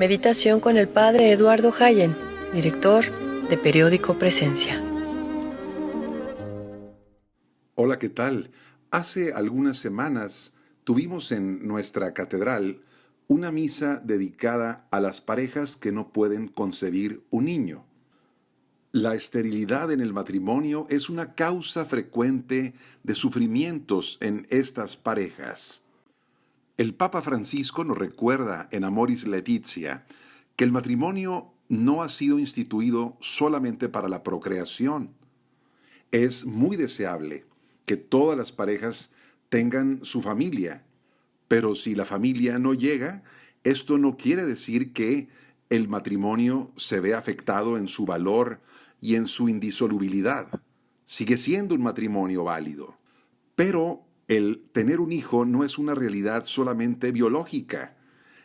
Meditación con el Padre Eduardo Hayen, director de Periódico Presencia. Hola, ¿qué tal? Hace algunas semanas tuvimos en nuestra catedral una misa dedicada a las parejas que no pueden concebir un niño. La esterilidad en el matrimonio es una causa frecuente de sufrimientos en estas parejas. El Papa Francisco nos recuerda en Amoris Laetitia que el matrimonio no ha sido instituido solamente para la procreación. Es muy deseable que todas las parejas tengan su familia, pero si la familia no llega, esto no quiere decir que el matrimonio se vea afectado en su valor y en su indisolubilidad. Sigue siendo un matrimonio válido. Pero el tener un hijo no es una realidad solamente biológica,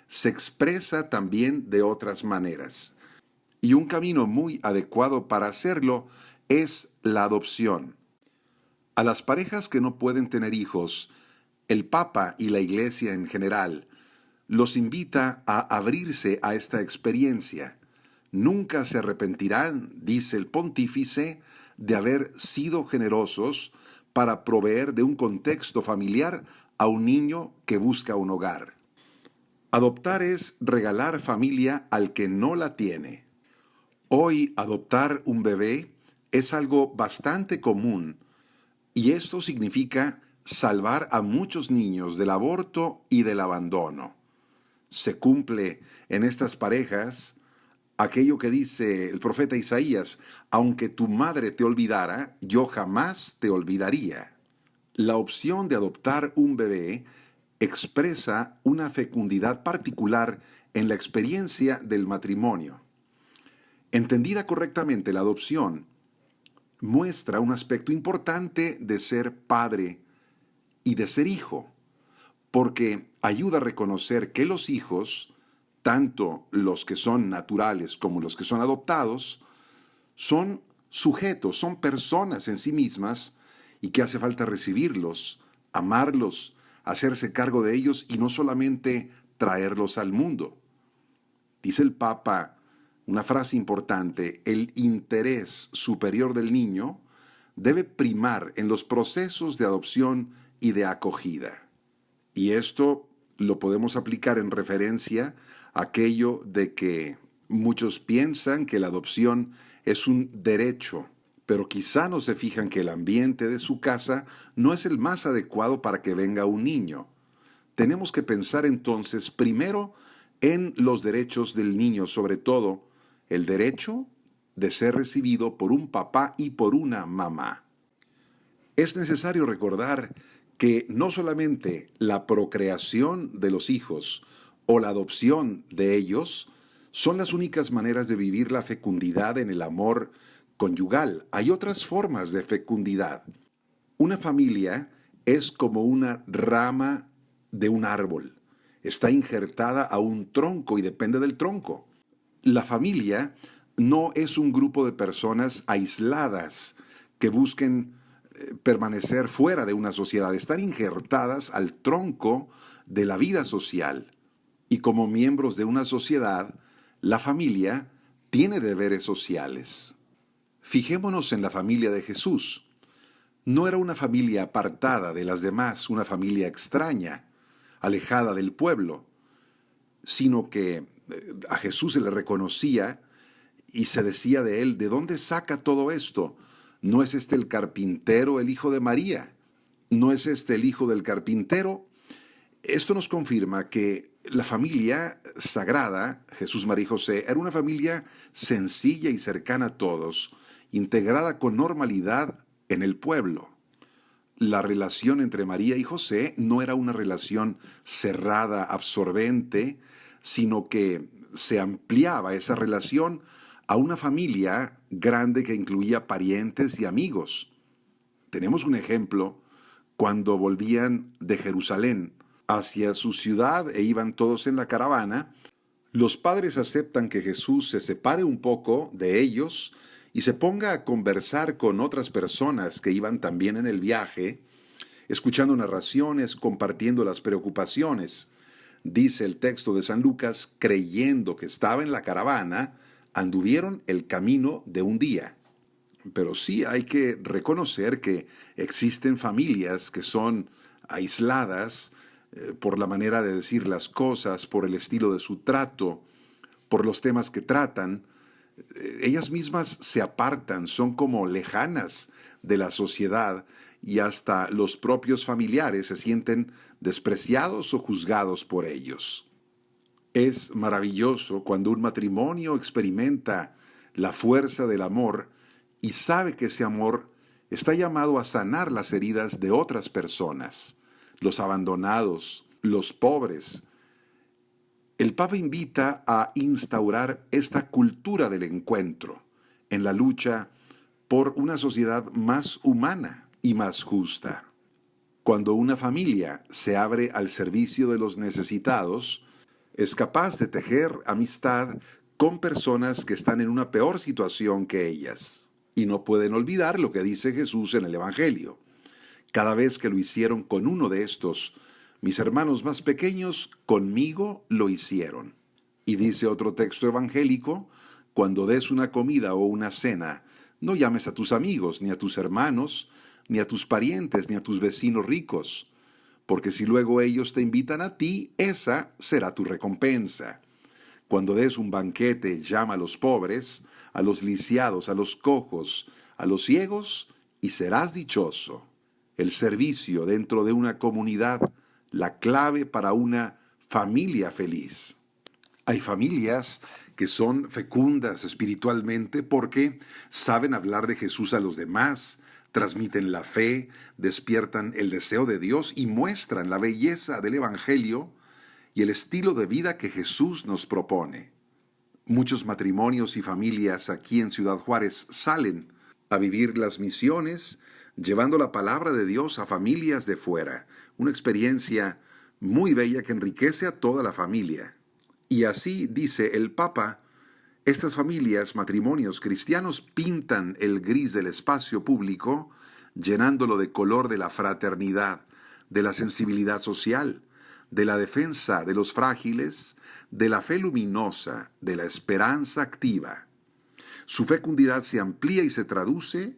se expresa también de otras maneras. Y un camino muy adecuado para hacerlo es la adopción. A las parejas que no pueden tener hijos, el Papa y la Iglesia en general los invita a abrirse a esta experiencia. Nunca se arrepentirán, dice el pontífice, de haber sido generosos para proveer de un contexto familiar a un niño que busca un hogar. Adoptar es regalar familia al que no la tiene. Hoy adoptar un bebé es algo bastante común y esto significa salvar a muchos niños del aborto y del abandono. Se cumple en estas parejas aquello que dice el profeta Isaías: aunque tu madre te olvidara, yo jamás te olvidaría. La opción de adoptar un bebé expresa una fecundidad particular en la experiencia del matrimonio. Entendida correctamente, la adopción muestra un aspecto importante de ser padre y de ser hijo, porque ayuda a reconocer que los hijos, tanto los que son naturales como los que son adoptados, son sujetos, son personas en sí mismas y que hace falta recibirlos, amarlos, hacerse cargo de ellos y no solamente traerlos al mundo. Dice el Papa una frase importante: el interés superior del niño debe primar en los procesos de adopción y de acogida. Y esto lo podemos aplicar en referencia a aquello de que muchos piensan que la adopción es un derecho, pero quizá no se fijan que el ambiente de su casa no es el más adecuado para que venga un niño. Tenemos que pensar entonces primero en los derechos del niño, sobre todo el derecho de ser recibido por un papá y por una mamá. Es necesario recordar que no solamente la procreación de los hijos o la adopción de ellos son las únicas maneras de vivir la fecundidad en el amor conyugal. Hay otras formas de fecundidad. Una familia es como una rama de un árbol. Está injertada a un tronco y depende del tronco. La familia no es un grupo de personas aisladas que busquen permanecer fuera de una sociedad, están injertadas al tronco de la vida social. Y como miembros de una sociedad, la familia tiene deberes sociales. Fijémonos en la familia de Jesús. No era una familia apartada de las demás, una familia extraña, alejada del pueblo, sino que a Jesús se le reconocía y se decía de él: ¿de dónde saca todo esto? ¿No es este el carpintero, el hijo de María? ¿No es este el hijo del carpintero? Esto nos confirma que la familia sagrada, Jesús, María y José, era una familia sencilla y cercana a todos, integrada con normalidad en el pueblo. La relación entre María y José no era una relación cerrada, absorbente, sino que se ampliaba esa relación a una familia grande que incluía parientes y amigos. Tenemos un ejemplo cuando volvían de Jerusalén hacia su ciudad e iban todos en la caravana. Los padres aceptan que Jesús se separe un poco de ellos y se ponga a conversar con otras personas que iban también en el viaje, escuchando narraciones, compartiendo las preocupaciones. Dice el texto de San Lucas, creyendo que estaba en la caravana, anduvieron el camino de un día. Pero sí hay que reconocer que existen familias que son aisladas por la manera de decir las cosas, por el estilo de su trato, por los temas que tratan. Ellas mismas se apartan, son como lejanas de la sociedad y hasta los propios familiares se sienten despreciados o juzgados por ellos. Es maravilloso cuando un matrimonio experimenta la fuerza del amor y sabe que ese amor está llamado a sanar las heridas de otras personas, los abandonados, los pobres. El Papa invita a instaurar esta cultura del encuentro en la lucha por una sociedad más humana y más justa. Cuando una familia se abre al servicio de los necesitados, es capaz de tejer amistad con personas que están en una peor situación que ellas. Y no pueden olvidar lo que dice Jesús en el Evangelio. Cada vez que lo hicieron con uno de estos, mis hermanos más pequeños, conmigo lo hicieron. Y dice otro texto evangélico, cuando des una comida o una cena, no llames a tus amigos, ni a tus hermanos, ni a tus parientes, ni a tus vecinos ricos, porque si luego ellos te invitan a ti, esa será tu recompensa. Cuando des un banquete, llama a los pobres, a los lisiados, a los cojos, a los ciegos, y serás dichoso. El servicio dentro de una comunidad, la clave para una familia feliz. Hay familias que son fecundas espiritualmente porque saben hablar de Jesús a los demás, transmiten la fe, despiertan el deseo de Dios y muestran la belleza del Evangelio y el estilo de vida que Jesús nos propone. Muchos matrimonios y familias aquí en Ciudad Juárez salen a vivir las misiones, llevando la palabra de Dios a familias de fuera. Una experiencia muy bella que enriquece a toda la familia. Y así dice el Papa, estas familias, matrimonios cristianos, pintan el gris del espacio público, llenándolo de color de la fraternidad, de la sensibilidad social, de la defensa de los frágiles, de la fe luminosa, de la esperanza activa. Su fecundidad se amplía y se traduce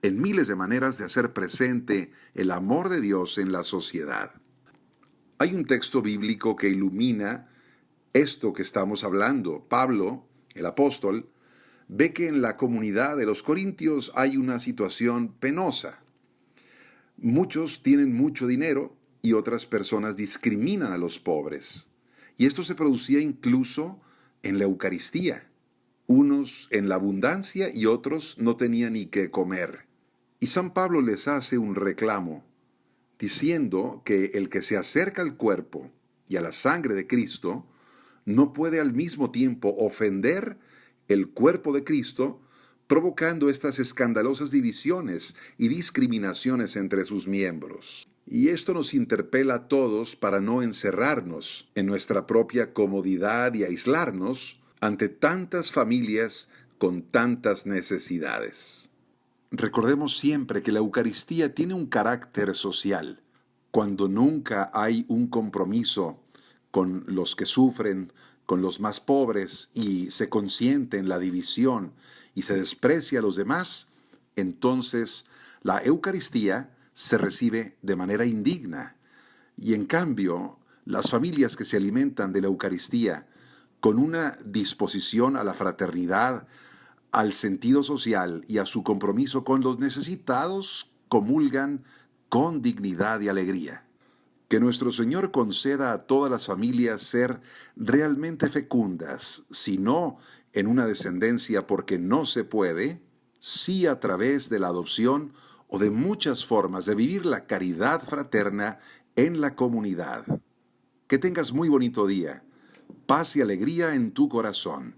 en miles de maneras de hacer presente el amor de Dios en la sociedad. Hay un texto bíblico que ilumina esto que estamos hablando. Pablo, el apóstol, ve que en la comunidad de los corintios hay una situación penosa. Muchos tienen mucho dinero y otras personas discriminan a los pobres. Y esto se producía incluso en la Eucaristía. Unos en la abundancia y otros no tenían ni qué comer. Y San Pablo les hace un reclamo, diciendo que el que se acerca al cuerpo y a la sangre de Cristo no puede al mismo tiempo ofender el cuerpo de Cristo, provocando estas escandalosas divisiones y discriminaciones entre sus miembros. Y esto nos interpela a todos para no encerrarnos en nuestra propia comodidad y aislarnos ante tantas familias con tantas necesidades. Recordemos siempre que la Eucaristía tiene un carácter social. Cuando nunca hay un compromiso con los que sufren, con los más pobres, y se consiente en la división y se desprecia a los demás, entonces la Eucaristía se recibe de manera indigna. Y en cambio, las familias que se alimentan de la Eucaristía con una disposición a la fraternidad, al sentido social y a su compromiso con los necesitados, comulgan con dignidad y alegría. Que nuestro Señor conceda a todas las familias ser realmente fecundas, si no en una descendencia porque no se puede, sí a través de la adopción o de muchas formas de vivir la caridad fraterna en la comunidad. Que tengas muy bonito día, paz y alegría en tu corazón.